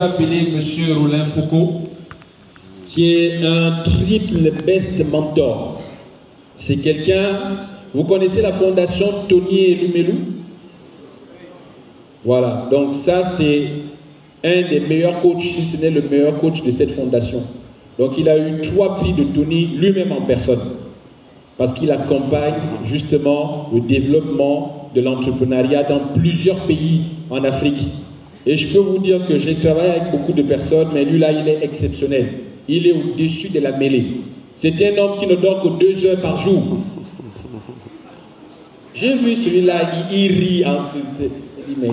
Appelé Monsieur Roland Foucault, qui est un triple best mentor. C'est quelqu'un, vous connaissez la fondation Tony Elumelu? Voilà, donc ça c'est un des meilleurs coachs, si ce n'est le meilleur coach de cette fondation. Donc il a eu 3 prix de Tony lui-même en personne, parce qu'il accompagne justement le développement de l'entrepreneuriat dans plusieurs pays en Afrique. Et je peux vous dire que j'ai travaillé avec beaucoup de personnes, mais lui là, il est exceptionnel. Il est au-dessus de la mêlée. C'est un homme qui ne dort que 2 heures par jour. J'ai vu celui-là, il rit ensuite. Il dit, mais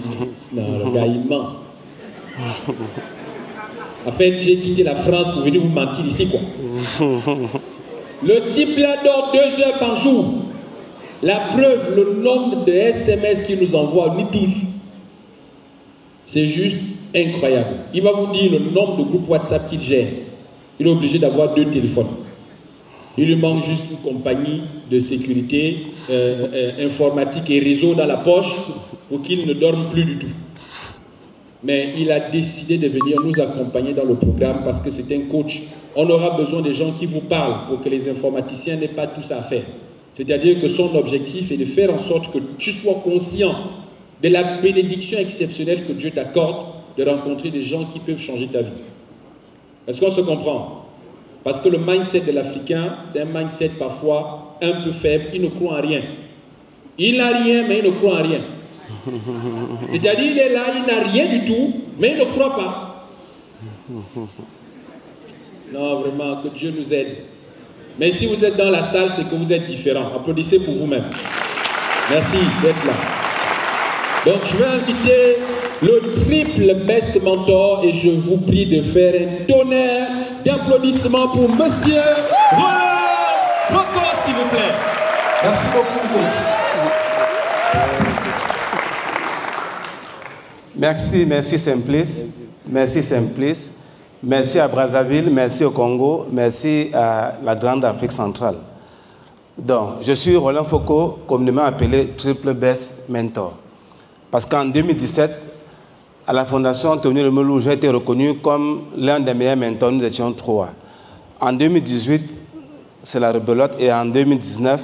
non, le gars, il ment. En fait, j'ai quitté la France pour venir vous mentir ici, quoi. Le type là dort 2 heures par jour. La preuve, le nombre de SMS qu'il nous envoie, nous tous. C'est juste incroyable. Il va vous dire le nombre de groupes WhatsApp qu'il gère. Il est obligé d'avoir 2 téléphones. Il lui manque juste une compagnie de sécurité informatique et réseau dans la poche pour qu'il ne dorme plus du tout. Mais il a décidé de venir nous accompagner dans le programme parce que c'est un coach. On aura besoin des gens qui vous parlent pour que les informaticiens n'aient pas tout ça à faire. C'est-à-dire que son objectif est de faire en sorte que tu sois conscient de la bénédiction exceptionnelle que Dieu t'accorde de rencontrer des gens qui peuvent changer ta vie. Est-ce qu'on se comprend? Parce que le mindset de l'Africain, c'est un mindset parfois un peu faible, il ne croit en rien. Il n'a rien, mais il ne croit en rien. C'est-à-dire, il est là, il n'a rien du tout, mais il ne croit pas. Non, vraiment, que Dieu nous aide. Mais si vous êtes dans la salle, c'est que vous êtes différent. Applaudissez pour vous-même. Merci d'être là. Donc, je vais inviter le triple best mentor et je vous prie de faire un tonnerre d'applaudissements pour Monsieur Roland Foucault, s'il vous plaît. Merci beaucoup. Merci Simplice. Merci Simplice. Merci à Brazzaville, merci au Congo, merci à la Grande Afrique centrale. Donc, je suis Roland Foucault, communément appelé Triple Best Mentor. Parce qu'en 2017, à la Fondation Tony Elumelu, j'ai été reconnu comme l'un des meilleurs mentors, nous étions 3. En 2018, c'est la rebelote, et en 2019,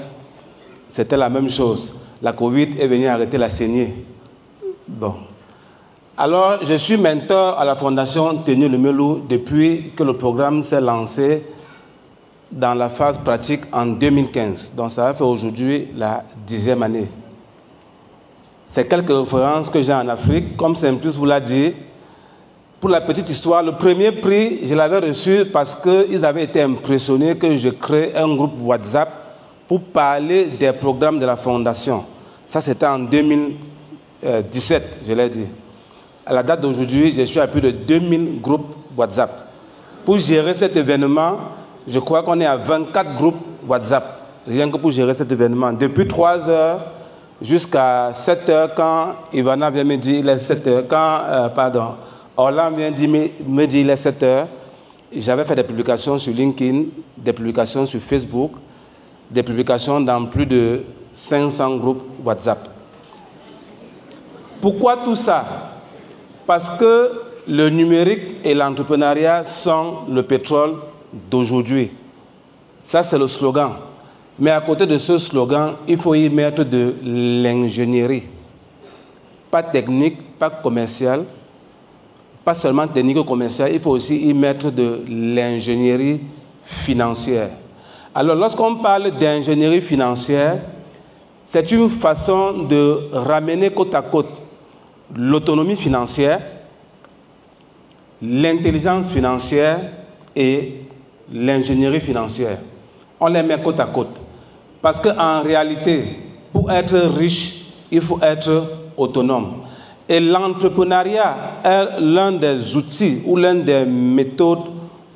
c'était la même chose. La Covid est venue arrêter la saignée. Bon. Alors, je suis mentor à la Fondation Tony Elumelu depuis que le programme s'est lancé dans la phase pratique en 2015. Donc, ça va faire aujourd'hui la 10e année. C'est quelques références que j'ai en Afrique. Comme Simplice vous l'a dit, pour la petite histoire, le premier prix, je l'avais reçu parce qu'ils avaient été impressionnés que je crée un groupe WhatsApp pour parler des programmes de la Fondation. Ça, c'était en 2017, je l'ai dit. À la date d'aujourd'hui, je suis à plus de 2000 groupes WhatsApp. Pour gérer cet événement, je crois qu'on est à 24 groupes WhatsApp, rien que pour gérer cet événement. Depuis 3 heures jusqu'à 7 heures, quand Ivana vient me dire il est 7 heures, quand Orlan vient me dire il est 7 heures, j'avais fait des publications sur LinkedIn, des publications sur Facebook, des publications dans plus de 500 groupes WhatsApp. Pourquoi tout ça? Parce que le numérique et l'entrepreneuriat sont le pétrole d'aujourd'hui. Ça, c'est le slogan. Mais à côté de ce slogan, il faut y mettre de l'ingénierie. Pas technique, pas commercial, pas seulement technique ou commercial, il faut aussi y mettre de l'ingénierie financière. Alors, lorsqu'on parle d'ingénierie financière, c'est une façon de ramener côte à côte l'autonomie financière, l'intelligence financière et l'ingénierie financière. On les met côte à côte. Parce qu'en réalité, pour être riche, il faut être autonome. Et l'entrepreneuriat est l'un des outils ou l'une des méthodes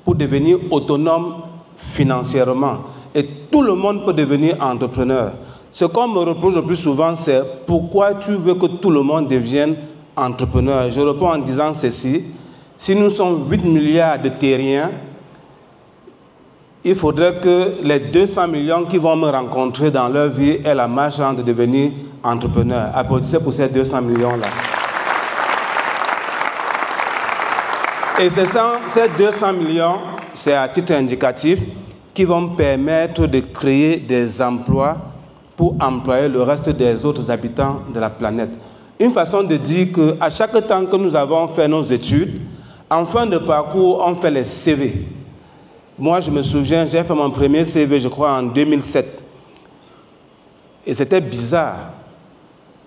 pour devenir autonome financièrement. Et tout le monde peut devenir entrepreneur. Ce qu'on me reproche le plus souvent, c'est pourquoi tu veux que tout le monde devienne entrepreneur. Je réponds en disant ceci. Si nous sommes 8 milliards de terriens, il faudrait que les 200 millions qui vont me rencontrer dans leur vie aient la marge de devenir entrepreneur. Applaudissez pour ces 200 millions-là. Et ces 200 millions, c'est à titre indicatif, qui vont permettre de créer des emplois pour employer le reste des autres habitants de la planète. Une façon de dire qu'à chaque temps que nous avons fait nos études, en fin de parcours, on fait les CV. Moi, je me souviens, j'ai fait mon premier CV, je crois, en 2007. Et c'était bizarre.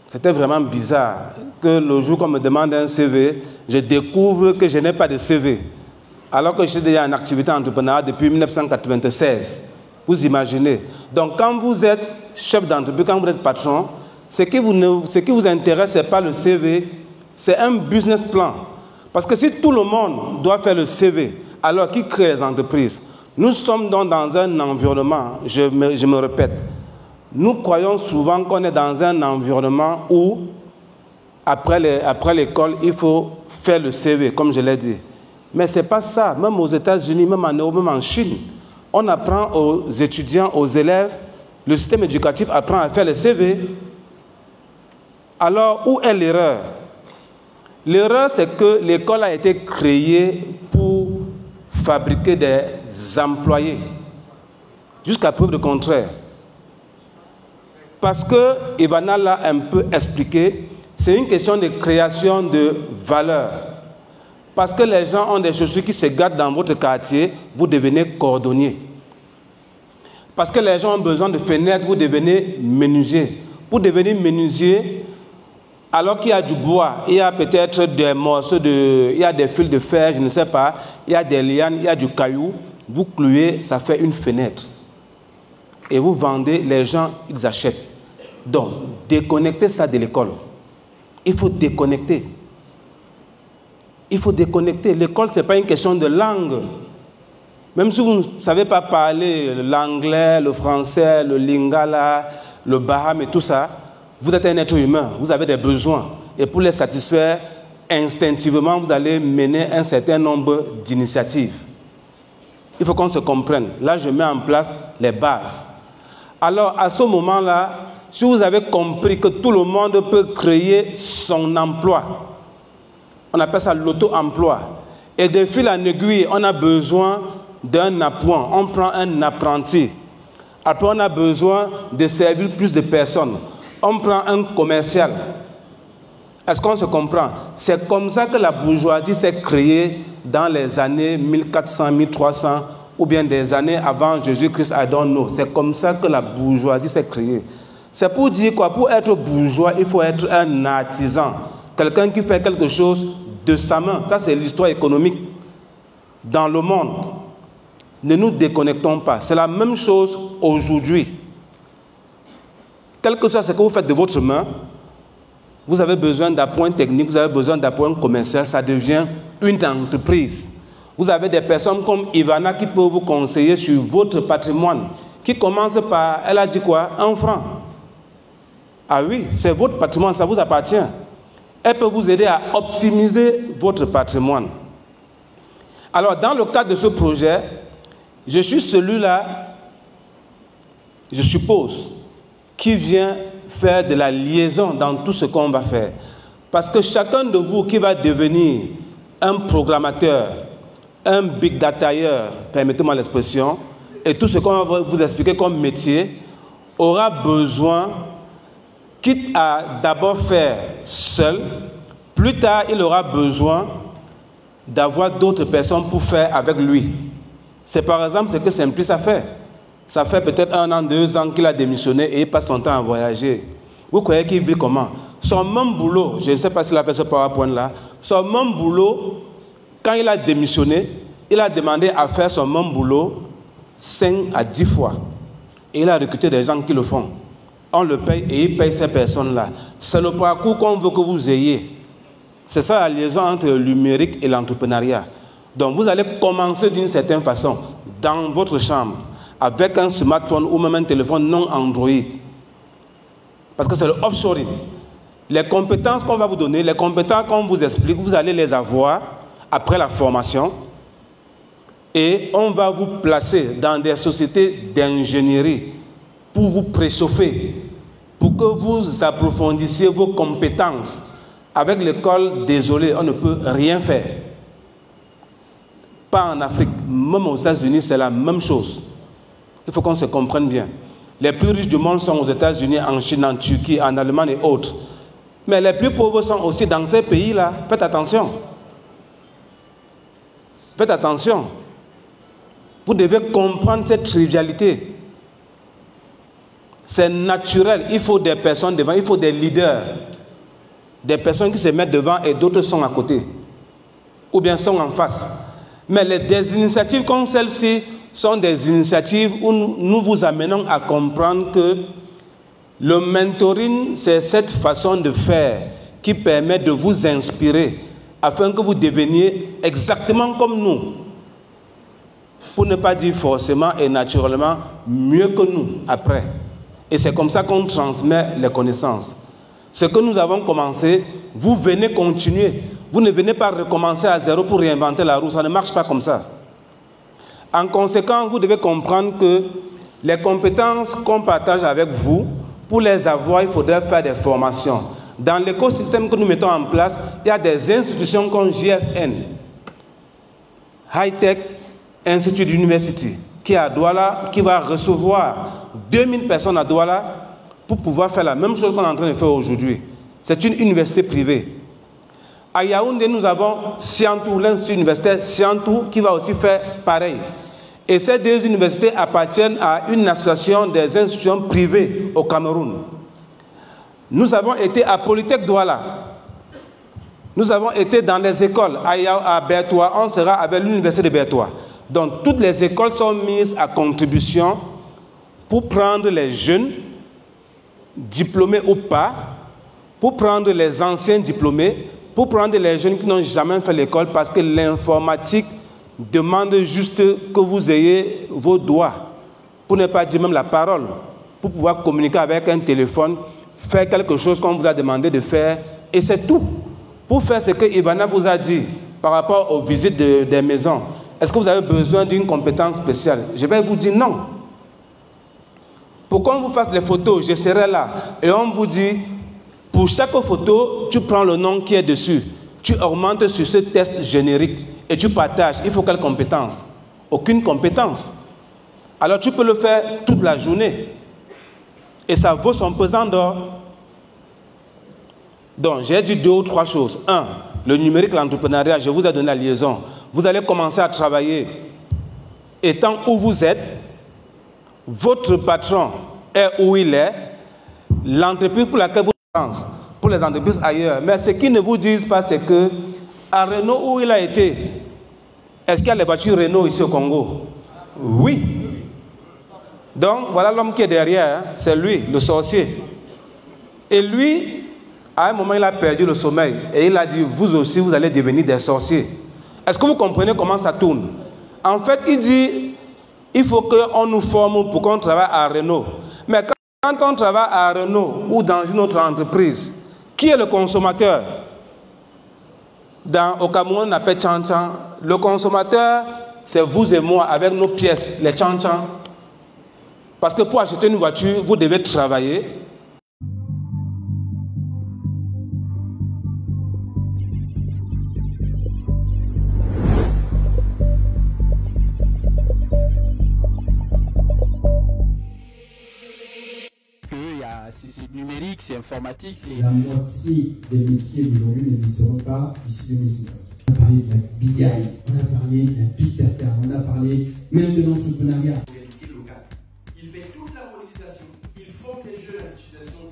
C'était vraiment bizarre que le jour qu'on me demande un CV, je découvre que je n'ai pas de CV. Alors que j'étais déjà en activité entrepreneuriale depuis 1996. Vous imaginez. Donc, quand vous êtes chef d'entreprise, quand vous êtes patron, ce qui vous intéresse, ce n'est pas le CV, c'est un business plan. Parce que si tout le monde doit faire le CV, alors qui crée les entreprises? Nous sommes donc dans un environnement, je me répète, nous croyons souvent qu'on est dans un environnement où, après l'école, il faut faire le CV, comme je l'ai dit. Mais ce n'est pas ça. Même aux États-Unis, même en Europe, même en Chine, on apprend aux étudiants, aux élèves, le système éducatif apprend à faire le CV. Alors, où est l'erreur? L'erreur, c'est que l'école a été créée pour fabriquer des employés, jusqu'à preuve de contraire. Parce que Ivana l'a un peu expliqué, c'est une question de création de valeur. Parce que les gens ont des chaussures qui se gâtent dans votre quartier, vous devenez cordonnier. Parce que les gens ont besoin de fenêtres, vous devenez menuisier. Pour devenir menuisier, alors qu'il y a du bois, il y a peut-être des morceaux il y a des fils de fer, je ne sais pas, il y a des lianes, il y a du caillou, vous clouez, ça fait une fenêtre. Et vous vendez, les gens, ils achètent. Donc, déconnectez ça de l'école. Il faut déconnecter. Il faut déconnecter. L'école, ce n'est pas une question de langue. Même si vous ne savez pas parler l'anglais, le français, le lingala, le baham et tout ça, vous êtes un être humain, vous avez des besoins. Et pour les satisfaire, instinctivement, vous allez mener un certain nombre d'initiatives. Il faut qu'on se comprenne. Là, je mets en place les bases. Alors, à ce moment-là, si vous avez compris que tout le monde peut créer son emploi, on appelle ça l'auto-emploi. Et de fil en aiguille, on a besoin d'un appoint. On prend un apprenti. Après, on a besoin de servir plus de personnes. On prend un commercial. Est-ce qu'on se comprend? C'est comme ça que la bourgeoisie s'est créée dans les années 1400, 1300, ou bien des années avant Jésus-Christ, I don't know. C'est comme ça que la bourgeoisie s'est créée. C'est pour dire quoi? Pour être bourgeois, il faut être un artisan. Quelqu'un qui fait quelque chose de sa main. Ça, c'est l'histoire économique dans le monde. Ne nous déconnectons pas. C'est la même chose aujourd'hui. Quel que soit ce que vous faites de votre main, vous avez besoin d'appoint technique, vous avez besoin d'appoint commercial, ça devient une entreprise. Vous avez des personnes comme Ivana qui peuvent vous conseiller sur votre patrimoine, qui commence par, elle a dit quoi? 1 franc. Ah oui, c'est votre patrimoine, ça vous appartient. Elle peut vous aider à optimiser votre patrimoine. Alors, dans le cadre de ce projet, je suis celui-là, je suppose, qui vient faire de la liaison dans tout ce qu'on va faire. Parce que chacun de vous qui va devenir un programmateur, un big datailleur, permettez-moi l'expression, et tout ce qu'on va vous expliquer comme métier, aura besoin, quitte à d'abord faire seul, plus tard il aura besoin d'avoir d'autres personnes pour faire avec lui. C'est par exemple ce que Simplice a fait. Ça fait peut-être 1 an, 2 ans qu'il a démissionné et il passe son temps à voyager. Vous croyez qu'il vit comment? Son même boulot, je ne sais pas s'il a fait ce PowerPoint-là, son même boulot, quand il a démissionné, il a demandé à faire son même boulot 5 à 10 fois. Et il a recruté des gens qui le font. On le paye et il paye ces personnes-là. C'est le parcours qu'on veut que vous ayez. C'est ça la liaison entre le numérique et l'entrepreneuriat. Donc vous allez commencer d'une certaine façon, dans votre chambre, avec un smartphone ou même un téléphone non Android. Parce que c'est le offshoring. Les compétences qu'on va vous donner, les compétences qu'on vous explique, vous allez les avoir après la formation. Et on va vous placer dans des sociétés d'ingénierie pour vous préchauffer, pour que vous approfondissiez vos compétences. Avec l'école, désolé, on ne peut rien faire. pas en Afrique, même aux États-Unis, c'est la même chose. Il faut qu'on se comprenne bien. Les plus riches du monde sont aux États-Unis, en Chine, en Turquie, en Allemagne et autres. Mais les plus pauvres sont aussi dans ces pays-là. Faites attention. Faites attention. Vous devez comprendre cette trivialité. C'est naturel. Il faut des personnes devant, il faut des leaders. Des personnes qui se mettent devant et d'autres sont à côté. Ou bien sont en face. Mais des initiatives comme celle-ci sont des initiatives où nous vous amenons à comprendre que le mentoring, c'est cette façon de faire qui permet de vous inspirer afin que vous deveniez exactement comme nous. Pour ne pas dire forcément et naturellement mieux que nous après. Et c'est comme ça qu'on transmet les connaissances. Ce que nous avons commencé, vous venez continuer. Vous ne venez pas recommencer à zéro pour réinventer la roue. Ça ne marche pas comme ça. En conséquence, vous devez comprendre que les compétences qu'on partage avec vous, pour les avoir, il faudrait faire des formations. Dans l'écosystème que nous mettons en place, il y a des institutions comme JFN, High Tech Institute University, qui est à Douala, qui va recevoir 2000 personnes à Douala pour pouvoir faire la même chose qu'on est en train de faire aujourd'hui. C'est une université privée. À Yaoundé, nous avons Siantou, l'Institut universitaire Siantou, qui va aussi faire pareil. Et ces deux universités appartiennent à une association des institutions privées au Cameroun. Nous avons été à Polytech Douala. Nous avons été dans les écoles. À Bertoua, on sera avec l'université de Bertoua. Donc, toutes les écoles sont mises à contribution pour prendre les jeunes, diplômés ou pas, pour prendre les anciens diplômés, pour prendre les jeunes qui n'ont jamais fait l'école, parce que l'informatique demande juste que vous ayez vos doigts, pour ne pas dire même la parole, pour pouvoir communiquer avec un téléphone, faire quelque chose qu'on vous a demandé de faire, et c'est tout. Pour faire ce que Ivana vous a dit par rapport aux visites des maisons, est-ce que vous avez besoin d'une compétence spéciale? Je vais vous dire non. Pour qu'on vous fasse les photos, je serai là, et on vous dit, pour chaque photo, tu prends le nom qui est dessus, tu augmentes sur ce test générique et tu partages. Il faut quelle compétence? Aucune compétence. Alors tu peux le faire toute la journée. Et ça vaut son pesant d'or. Donc j'ai dit 2 ou 3 choses. 1, le numérique, l'entrepreneuriat, je vous ai donné la liaison. Vous allez commencer à travailler. Étant où vous êtes, votre patron est où il est, l'entreprise pour laquelle vous pensez, pour les entreprises ailleurs. Mais ce qu'ils ne vous disent pas, c'est que à Renault, où il a été, est-ce qu'il y a les voitures Renault ici au Congo? Oui. Donc, voilà l'homme qui est derrière, hein, c'est lui, le sorcier. Et lui, à un moment, il a perdu le sommeil. Et il a dit, vous aussi, vous allez devenir des sorciers. Est-ce que vous comprenez comment ça tourne? En fait, il dit, il faut qu'on nous forme pour qu'on travaille à Renault. Mais quand on travaille à Renault ou dans une autre entreprise, qui est le consommateur? Au Cameroun, on appelle Tchan-Tchan. Le consommateur, c'est vous et moi avec nos pièces, les Tchan-Tchan. Parce que pour acheter une voiture, vous devez travailler. C'est numérique, c'est informatique. La moitié des métiers d'aujourd'hui n'existeront pas d'ici 2050. On a parlé de la BI, on a parlé de la Big Data, on a parlé même de l'entrepreneuriat. Il fait toute la modélisation, il forme les jeunes à l'utilisation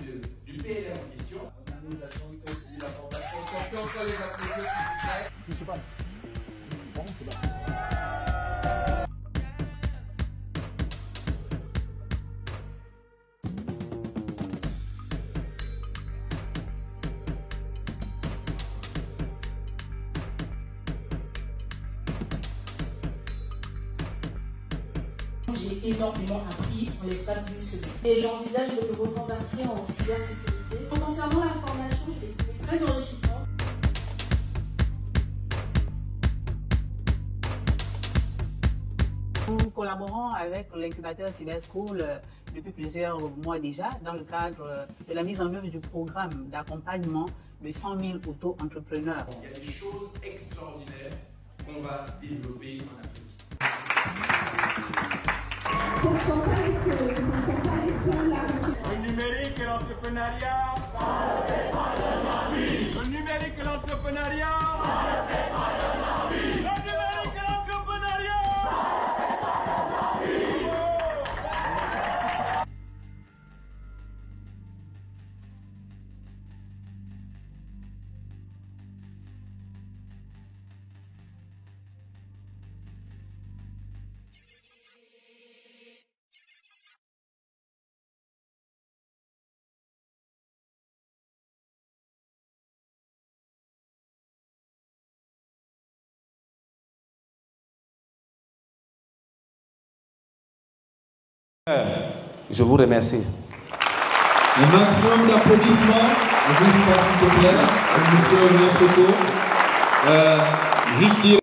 du PLR en question. L'organisation aussi, la formation, c'est encore les activités qui se passent. Bon, c'est pas. J'ai énormément appris en l'espace d'une semaine. Et j'envisage de me reconvertir en cybersécurité. Concernant la formation, je l'ai trouvée très enrichissante. Nous collaborons avec l'incubateur Cyber School depuis plusieurs mois déjà dans le cadre de la mise en œuvre du programme d'accompagnement de 100 000 auto-entrepreneurs. Il y a des choses extraordinaires qu'on va développer en Afrique. Le numérique et l'entrepreneuriat, ça ne fait pas d'aujourd'hui. Le numérique et l'entrepreneuriat, ça ne fait pas d'aujourd'hui. Le numérique et l'entrepreneuriat, ça ne fait pas d'aujourd'hui. Je vous remercie. Un maximum d'applaudissements. Je vous prie, s'il te plaît, monsieur Olivier Foucault. Juste dire